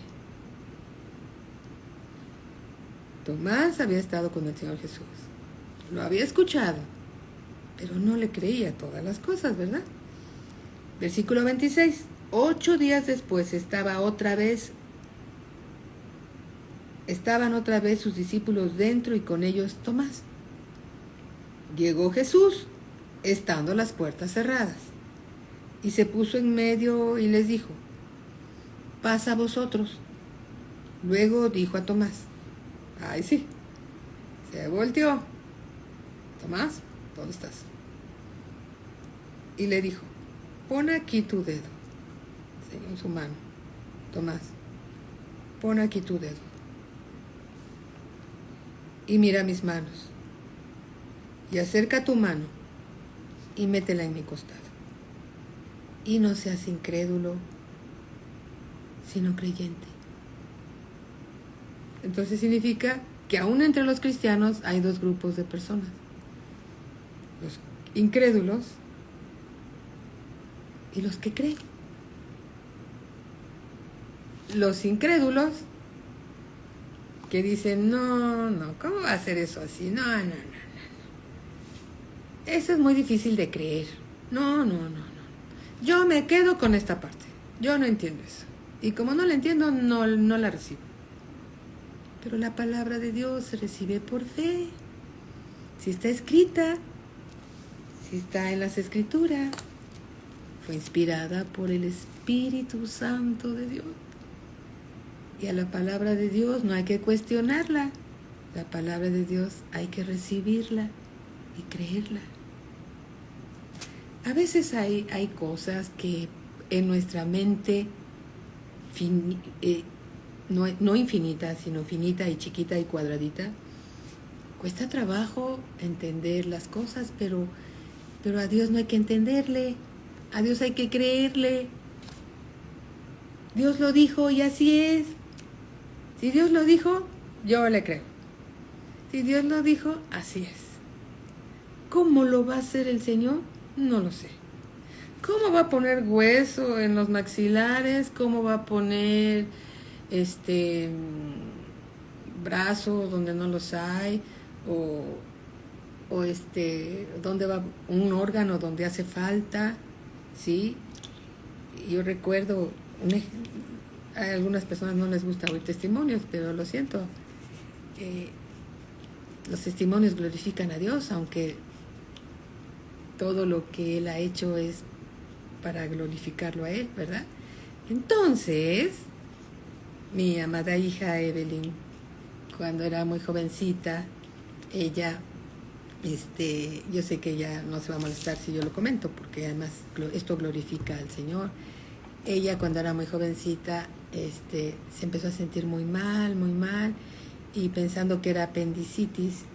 Speaker 1: Tomás había estado con el Señor Jesús. Lo había escuchado, pero no le creía todas las cosas, ¿verdad? Versículo 26. 8 días después estaban otra vez sus discípulos dentro y con ellos Tomás. Llegó Jesús, estando las puertas cerradas, y se puso en medio y les dijo, paz a vosotros. Luego dijo a Tomás, ay sí, se volteó, Tomás, ¿dónde estás? Y le dijo, pon aquí tu dedo, en su mano. Tomás, pon aquí tu dedo y mira mis manos, y acerca tu mano y métela en mi costado, y no seas incrédulo, sino creyente. Entonces significa que aún entre los cristianos hay dos grupos de personas, los incrédulos y los que creen. Los incrédulos que dicen, no, ¿cómo va a ser eso así? No. Eso es muy difícil de creer. No. Yo me quedo con esta parte. Yo no entiendo eso. Y como no la entiendo, no la recibo. Pero la palabra de Dios se recibe por fe. Si está escrita, si está en las Escrituras, fue inspirada por el Espíritu Santo de Dios. Y a la palabra de Dios no hay que cuestionarla. La palabra de Dios hay que recibirla y creerla. A veces hay cosas que en nuestra mente, no infinita, sino finita y chiquita y cuadradita, cuesta trabajo entender las cosas, pero a Dios no hay que entenderle, A Dios hay que creerle. Dios lo dijo y así es. Si Dios lo dijo, yo le creo. Si Dios lo dijo, así es. ¿Cómo lo va a hacer el Señor? No lo sé. ¿Cómo va a poner hueso en los maxilares? ¿Cómo va a poner brazos donde no los hay? O ¿dónde va un órgano donde hace falta? ¿Sí? Yo recuerdo, a algunas personas no les gusta oír testimonios, pero lo siento. Los testimonios glorifican a Dios, aunque todo lo que Él ha hecho es para glorificarlo a Él, ¿verdad? Entonces, mi amada hija Evelyn, cuando era muy jovencita, ella, yo sé que ella no se va a molestar si yo lo comento, porque además esto glorifica al Señor. Ella cuando era muy jovencita, se empezó a sentir muy mal, y pensando que era apendicitis,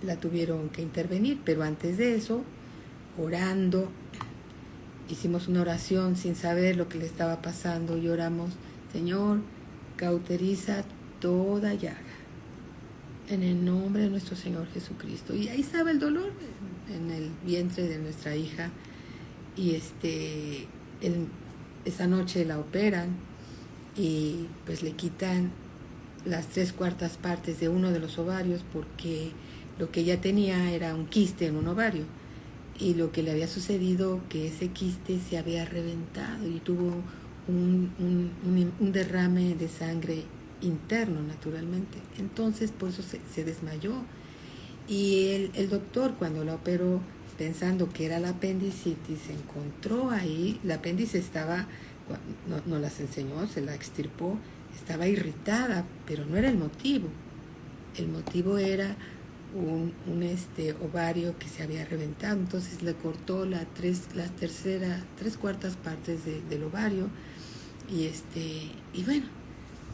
Speaker 1: la tuvieron que intervenir, pero antes de eso, orando, hicimos una oración sin saber lo que le estaba pasando y oramos: Señor, cauteriza toda llaga en el nombre de nuestro Señor Jesucristo. Y ahí estaba el dolor en el vientre de nuestra hija, y esa noche la operan y pues le quitan las 3/4 partes de uno de los ovarios, porque lo que ella tenía era un quiste en un ovario, y lo que le había sucedido, que ese quiste se había reventado y tuvo un derrame de sangre interno, naturalmente. Entonces por eso se desmayó, y el doctor, cuando la operó pensando que era la apendicitis, se encontró ahí, la apéndice estaba, no las enseñó, se la extirpó, estaba irritada, pero no era el motivo. El motivo era un ovario que se había reventado. Entonces le cortó las 3/4 partes del ovario, y bueno,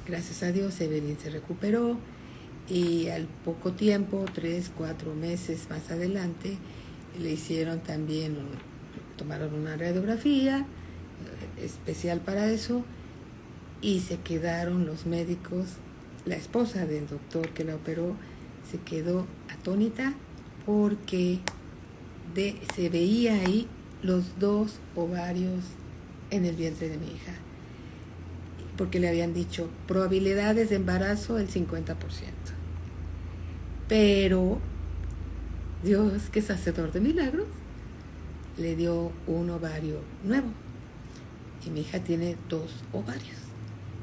Speaker 1: gracias a Dios Evelyn se recuperó, y al poco tiempo, 3-4 meses más adelante, le hicieron también, tomaron una radiografía especial para eso, y se quedaron los médicos, la esposa del doctor que la operó se quedó atónita, porque se veía ahí los 2 ovarios en el vientre de mi hija, porque le habían dicho probabilidades de embarazo el 50%. Pero Dios, que es hacedor de milagros, le dio un ovario nuevo, y mi hija tiene 2 ovarios,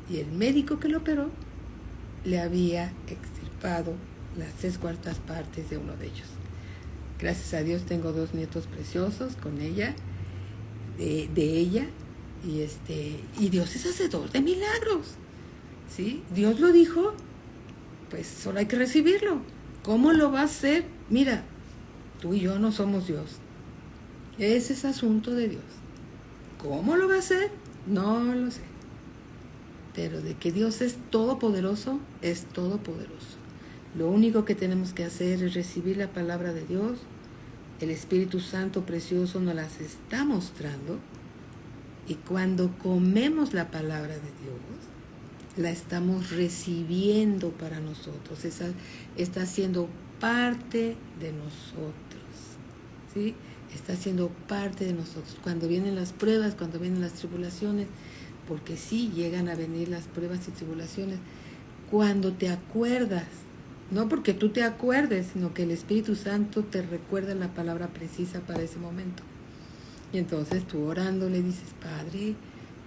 Speaker 1: y el médico que lo operó le había extirpado las 3/4 partes de uno de ellos. Gracias a Dios tengo 2 nietos preciosos con ella, de ella, y Dios es hacedor de milagros, ¿sí? Dios lo dijo, pues solo hay que recibirlo. ¿Cómo lo va a hacer? Mira, tú y yo no somos Dios. Ese es asunto de Dios. ¿Cómo lo va a hacer? No lo sé. Pero de que Dios es todopoderoso, es todopoderoso. Lo único que tenemos que hacer es recibir la palabra de Dios. El Espíritu Santo precioso nos las está mostrando, y cuando comemos la palabra de Dios, la estamos recibiendo para nosotros. Esa está siendo parte de nosotros, ¿sí? Está siendo parte de nosotros. Cuando vienen las pruebas, cuando vienen las tribulaciones, porque sí llegan a venir las pruebas y tribulaciones, cuando te acuerdas, no porque tú te acuerdes, sino que el Espíritu Santo te recuerda la palabra precisa para ese momento. Y entonces tú orando le dices: Padre,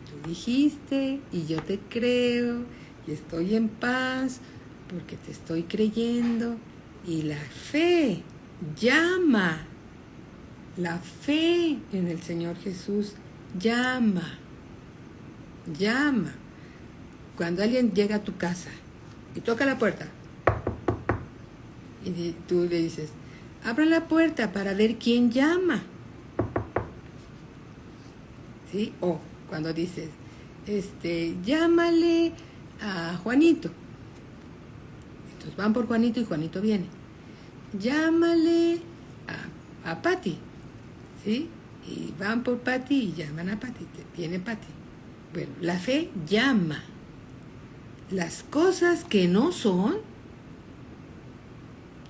Speaker 1: tú dijiste y yo te creo y estoy en paz porque te estoy creyendo. Y la fe llama, la fe en el Señor Jesús llama. Cuando alguien llega a tu casa y toca la puerta, y tú le dices: abra la puerta para ver quién llama, ¿sí? O cuando dices: llámale a Juanito. Entonces van por Juanito y Juanito viene. Llámale a Pati, ¿sí? y van por Pati y llaman a Pati, viene Pati. Bueno, la fe llama las cosas que no son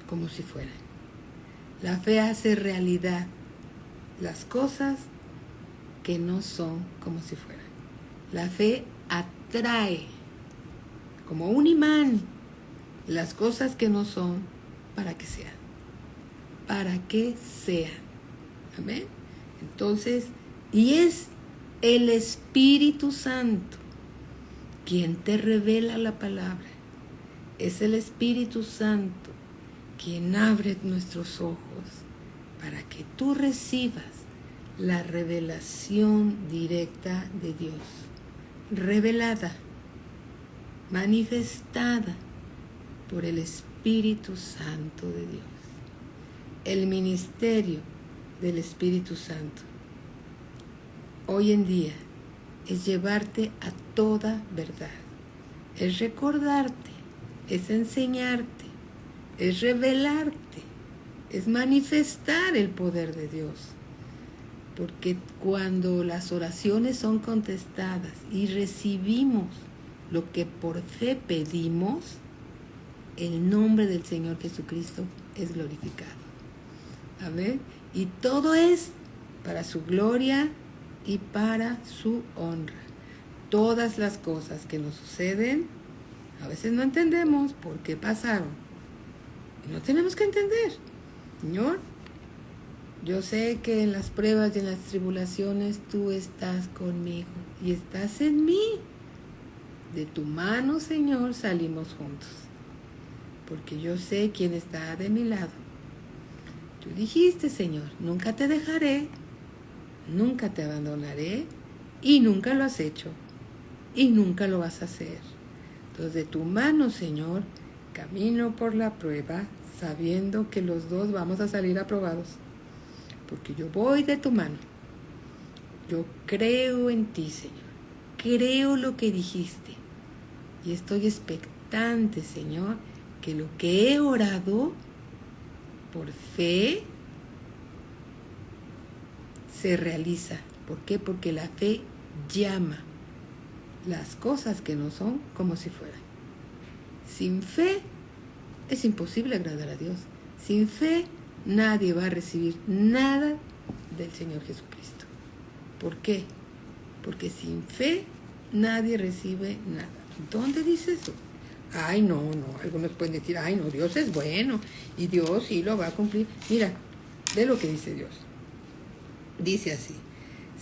Speaker 1: como si fueran. La fe hace realidad las cosas que no son como si fueran. La fe atrae como un imán las cosas que no son para que sean. Para que sean. Amén. Entonces, y es el Espíritu Santo quien te revela la palabra. Es el Espíritu Santo quien abre nuestros ojos para que tú recibas la revelación directa de Dios. Revelada, manifestada por el Espíritu Santo de Dios. El ministerio del Espíritu Santo hoy en día es llevarte a toda verdad, es recordarte, es enseñarte, es revelarte, es manifestar el poder de Dios. Porque cuando las oraciones son contestadas y recibimos lo que por fe pedimos, el nombre del Señor Jesucristo es glorificado. Amén. Y todo es para su gloria y para su honra. Todas las cosas que nos suceden, a veces no entendemos por qué pasaron. Y no tenemos que entender. Señor, yo sé que en las pruebas y en las tribulaciones tú estás conmigo y estás en mí. De tu mano, Señor, salimos juntos. Porque yo sé quién está de mi lado. Tú dijiste, Señor, nunca te dejaré, nunca te abandonaré, y nunca lo has hecho, y nunca lo vas a hacer. Entonces, de tu mano, Señor, camino por la prueba, sabiendo que los dos vamos a salir aprobados, porque yo voy de tu mano. Yo creo en ti, Señor, creo lo que dijiste, y estoy expectante, Señor, que lo que he orado por fe se realiza. ¿Por qué? Porque la fe llama las cosas que no son como si fueran. Sin fe es imposible agradar a Dios. Sin fe nadie va a recibir nada del Señor Jesucristo. ¿Por qué? Porque sin fe nadie recibe nada. ¿Dónde dice eso? Ay, no, algunos pueden decir, ay, no, Dios es bueno y Dios sí lo va a cumplir. Mira, ve lo que dice Dios. Dice así,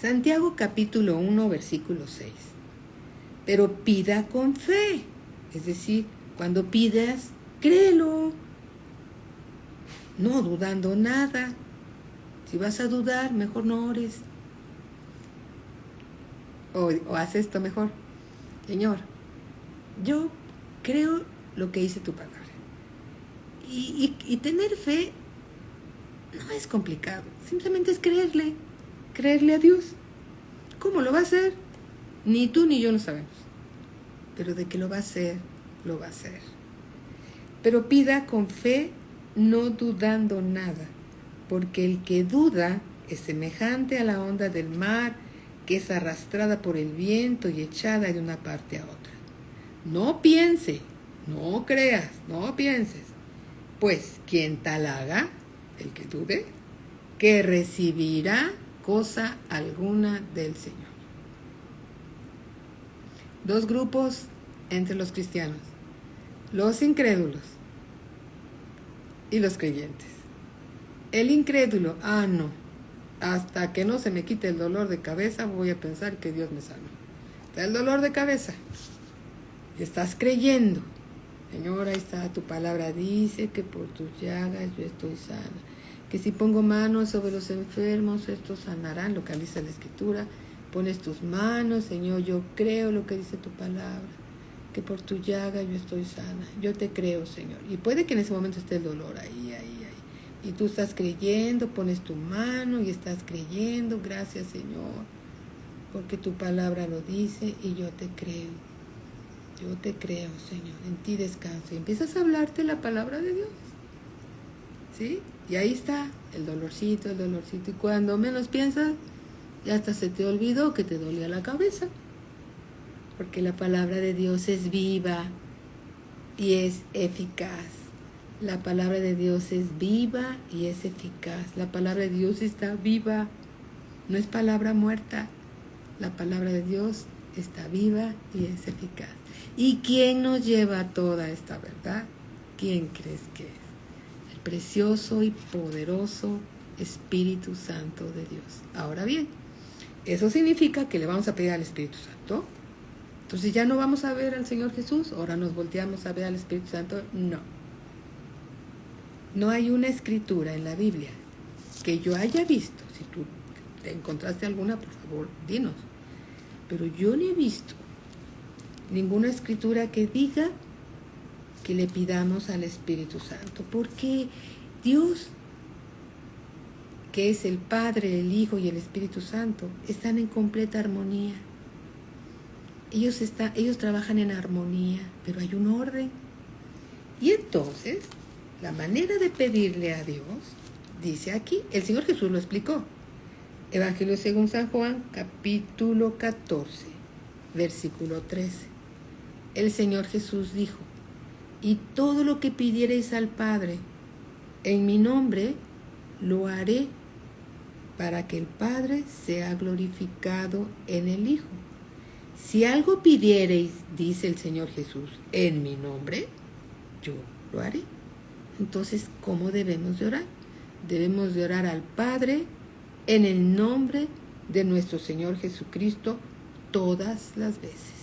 Speaker 1: Santiago capítulo 1, versículo 6. Pero pida con fe. Es decir, cuando pidas, créelo. No dudando nada. Si vas a dudar, mejor no ores. O haz esto mejor. Señor, yo creo lo que dice tu palabra. Y tener fe no es complicado. Simplemente es creerle a Dios. ¿Cómo lo va a hacer? Ni tú ni yo lo sabemos. Pero de que lo va a hacer, lo va a hacer. Pero pida con fe, no dudando nada. Porque el que duda es semejante a la onda del mar, que es arrastrada por el viento y echada de una parte a otra. No piense, no creas, no pienses. Pues quien tal haga, el que dude, que recibirá cosa alguna del Señor. Dos grupos entre los cristianos: los incrédulos y los creyentes. El incrédulo, no, hasta que no se me quite el dolor de cabeza voy a pensar que Dios me sanó. Está el dolor de cabeza, estás creyendo. Señor, ahí está tu palabra, dice que por tus llagas yo estoy sana, que si pongo manos sobre los enfermos estos sanarán, lo que dice la Escritura. Pones tus manos, Señor, yo creo lo que dice tu palabra, que por tu llaga yo estoy sana. Yo te creo, Señor. Y puede que en ese momento esté el dolor ahí. Y tú estás creyendo, pones tu mano y estás creyendo. Gracias, Señor, porque tu palabra lo dice y yo te creo. Yo te creo, Señor. En ti descanso. Y empiezas a hablarte la palabra de Dios. ¿Sí? Y ahí está el dolorcito. Y cuando menos piensas, ya hasta se te olvidó que te dolía la cabeza. Porque la palabra de Dios es viva y es eficaz. La palabra de Dios es viva y es eficaz. La palabra de Dios está viva. No es palabra muerta. La palabra de Dios está viva y es eficaz. ¿Y quién nos lleva toda esta verdad? ¿Quién crees que es? El precioso y poderoso Espíritu Santo de Dios. Ahora bien, eso significa que le vamos a pedir al Espíritu Santo. Entonces ya no vamos a ver al Señor Jesús, ahora nos volteamos a ver al Espíritu Santo. No. No hay una escritura en la Biblia que yo haya visto. Si tú te encontraste alguna, por favor, dinos. Pero yo no he visto ninguna escritura que diga que le pidamos al Espíritu Santo, porque Dios, que es el Padre, el Hijo y el Espíritu Santo, están en completa armonía. Ellos trabajan en armonía, pero hay un orden. Y entonces, la manera de pedirle a Dios, dice aquí, el Señor Jesús lo explicó. Evangelio según San Juan, capítulo 14, versículo 13. El Señor Jesús dijo: y todo lo que pidiereis al Padre en mi nombre, lo haré, para que el Padre sea glorificado en el Hijo. Si algo pidiereis, dice el Señor Jesús, en mi nombre, yo lo haré. Entonces, ¿cómo debemos de orar? Debemos de orar al Padre en el nombre de nuestro Señor Jesucristo todas las veces.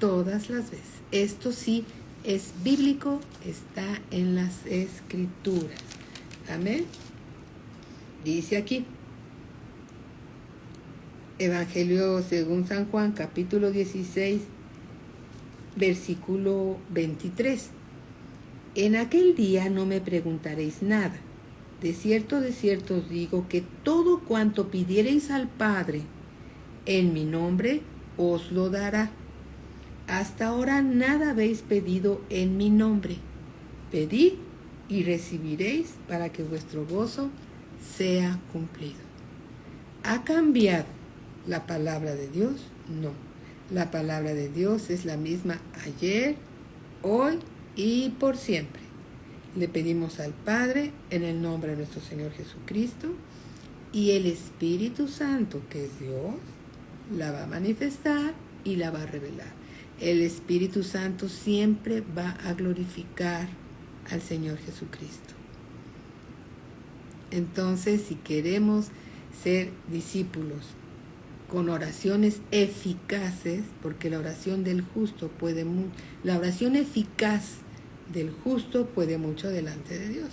Speaker 1: Todas las veces. Esto sí es bíblico, está en las Escrituras. Amén. Dice aquí, Evangelio según San Juan, capítulo 16, versículo 23. En aquel día no me preguntaréis nada. De cierto os digo que todo cuanto pidiereis al Padre en mi nombre, os lo dará. Hasta ahora nada habéis pedido en mi nombre. Pedid y recibiréis, para que vuestro gozo sea cumplido. ¿Ha cambiado la palabra de Dios? No. La palabra de Dios es la misma ayer, hoy y por siempre. Le pedimos al Padre en el nombre de nuestro Señor Jesucristo, y el Espíritu Santo, que es Dios, la va a manifestar y la va a revelar. El Espíritu Santo siempre va a glorificar al Señor Jesucristo. Entonces, si queremos ser discípulos con oraciones eficaces, porque la oración del justo la oración eficaz del justo puede mucho delante de Dios.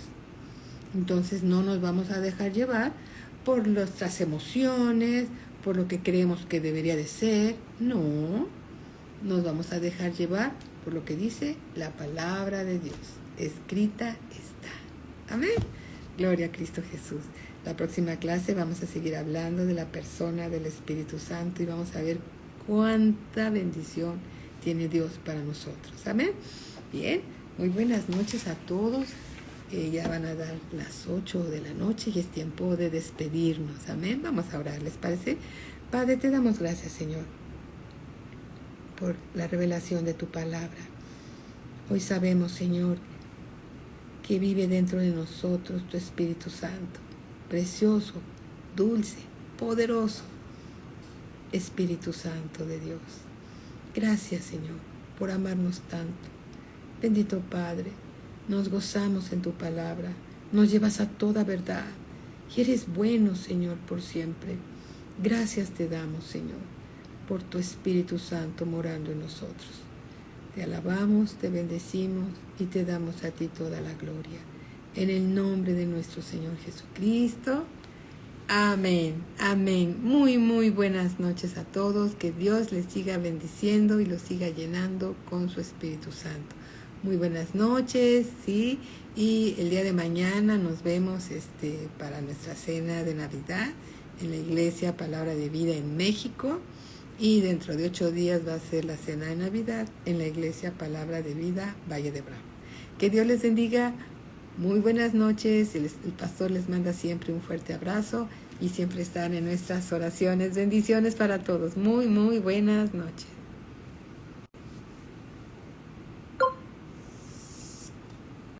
Speaker 1: Entonces no nos vamos a dejar llevar por nuestras emociones, por lo que creemos que debería de ser. No, nos vamos a dejar llevar por lo que dice la palabra de Dios. Escrita está. Amén. Gloria a Cristo Jesús. La próxima clase vamos a seguir hablando de la persona del Espíritu Santo y vamos a ver cuánta bendición tiene Dios para nosotros. Amén. Bien, muy buenas noches a todos. Ya van a dar las 8 de la noche y es tiempo de despedirnos. Amén. Vamos a orar, ¿les parece? Padre, te damos gracias, Señor, por la revelación de tu palabra. Hoy sabemos, Señor, que vive dentro de nosotros tu Espíritu Santo, precioso, dulce, poderoso Espíritu Santo de Dios. Gracias, Señor, por amarnos tanto. Bendito Padre, nos gozamos en tu palabra, nos llevas a toda verdad y eres bueno, Señor, por siempre. Gracias te damos, Señor, por tu Espíritu Santo morando en nosotros. Te alabamos, te bendecimos y te damos a ti toda la gloria. En el nombre de nuestro Señor Jesucristo. Amén, amén. Muy, muy buenas noches a todos. Que Dios les siga bendiciendo y los siga llenando con su Espíritu Santo. Muy buenas noches, ¿sí? Y el día de mañana nos vemos para nuestra cena de Navidad en la Iglesia Palabra de Vida en México. Y dentro de 8 días va a ser la cena de Navidad en la Iglesia Palabra de Vida Valle de Bravo. Que Dios les bendiga Muy buenas noches. El pastor les manda siempre un fuerte abrazo y siempre están en nuestras oraciones. Bendiciones para todos. Muy, muy buenas noches.